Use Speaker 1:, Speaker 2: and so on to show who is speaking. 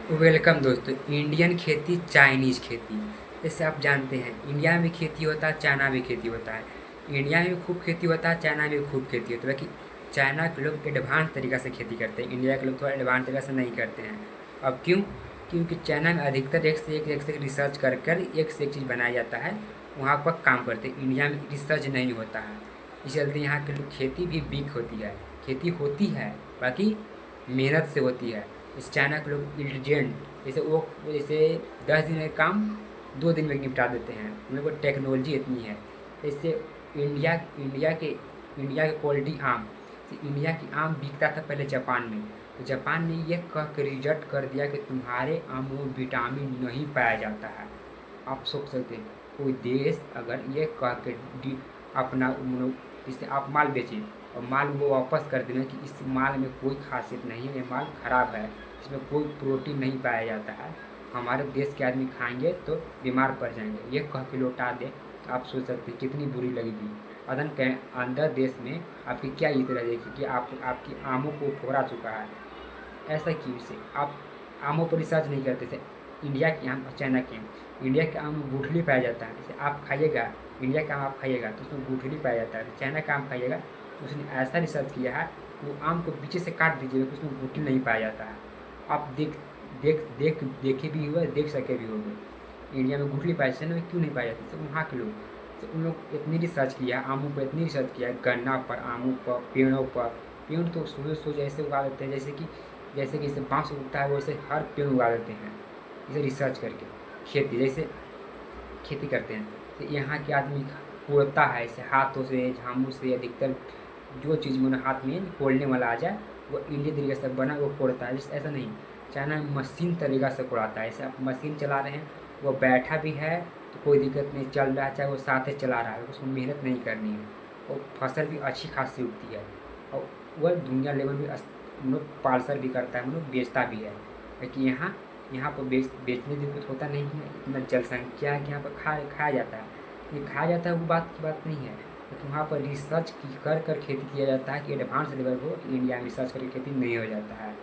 Speaker 1: Welcome दोस्तों। Indian खेती, Chinese खेती। जैसे आप जानते हैं इंडिया में भी खेती होता है, चाइना में भी खेती होता है। इंडिया में भी खूब खेती होता है, चाइना में भी खूब खेती होती है। बाकी चाइना के लोग एडवांस तरीक़ा से खेती करते हैं, इंडिया के लोग थोड़ा एडवांस तरीक़ा से नहीं करते हैं। अब क्यों? क्योंकि चाइना में अधिकतर एक से एक रिसर्च कर कर एक से एक चीज़ बनाया जाता है, वहाँ पर काम करते हैं। इंडिया में रिसर्च नहीं होता है, इस चलते यहाँ के लोग खेती भी वीक होती है। खेती होती है, बाकी मेहनत से होती है। इस चाइना के लोग इंटेलिजेंट, जैसे 10 दिन का काम 2 दिन में निपटा देते हैं। उन लोगों को टेक्नोलॉजी इतनी है। जैसे इंडिया इंडिया की क्वालिटी आम, इंडिया की आम बिकता था पहले जापान में, तो जापान ने ये कह के रिजेक्ट कर दिया कि तुम्हारे आम में विटामिन नहीं पाया जाता है। आप सोच सकते हैं कोई देश अगर ये कह के अपना जैसे आप माल बेचें और माल वो वापस कर देना कि इस माल में कोई खासियत नहीं है, ये माल ख़राब है, इसमें कोई प्रोटीन नहीं पाया जाता है, हमारे देश के आदमी खाएंगे तो बीमार पड़ जाएंगे, ये कह के लौटा दे, तो आप सोच सकते हैं कितनी बुरी लगेगी। अदन के अंदर देश में आपकी क्या इज्जत रहेगी कि आपकी आमों को फोड़ा चुका है। ऐसा क्यों से आप आमों पर रिसर्च नहीं करते थे? इंडिया के आम और चाइना के आम, इंडिया के आम में गुठली पाया जाता है। जैसे आप खाइएगा, इंडिया का आम आप खाइएगा तो उसमें गुठली पाया जाता है। चाइना का आम खाइएगा तो उसने ऐसा रिसर्च किया है, वो आम को पीछे से काट दीजिएगा तो उसमें गुठली नहीं पाया जाता है। आप देखे भी हुए, देख सके भी होंगे इंडिया में गुठली पाया, चाइना में क्यों नहीं पाया जाता? वहाँ के लोग, तो उन लोग इतनी रिसर्च किया आमों पर, इतनी रिसर्च किया गन्ना पर, आमों पर, पेड़ों पर। पेड़ तो सोच ऐसे उगा देते हैं जैसे कि बाँस उगता है वैसे हर पेड़ उगा देते हैं, इसे रिसर्च करके। खेती जैसे खेती करते हैं तो यहाँ के आदमी कोड़ता है ऐसे हाथों से, झामू से, अधिकतर जो चीज़ मैंने हाथ में कोड़ने वाला आ जाए वो इंडियन तरीके से बना वो कोड़ता है। जैसे ऐसा नहीं, चाइना में मशीन तरीक़ा से कोड़ाता है। ऐसे आप मशीन चला रहे हैं, वो बैठा भी है तो कोई दिक्कत नहीं, चल रहा है, चाहे वो साथ चला रहा है, उसको मेहनत नहीं करनी है और फसल भी अच्छी खासी उगती है। और वह दुनिया लेवल भी मतलब पार्सल भी करता है, मतलब बेचता भी है। लेकिन यहाँ पर बेचने की कुछ होता नहीं है, इतना जनसंख्या है कि यहाँ पर खाया जाता है। ये खाया जाता है वो बात की बात नहीं है, लेकिन वहाँ पर रिसर्च कर कर खेती किया जाता है कि एडवांस लेवल हो। इंडिया में रिसर्च करके खेती नहीं हो जाता है।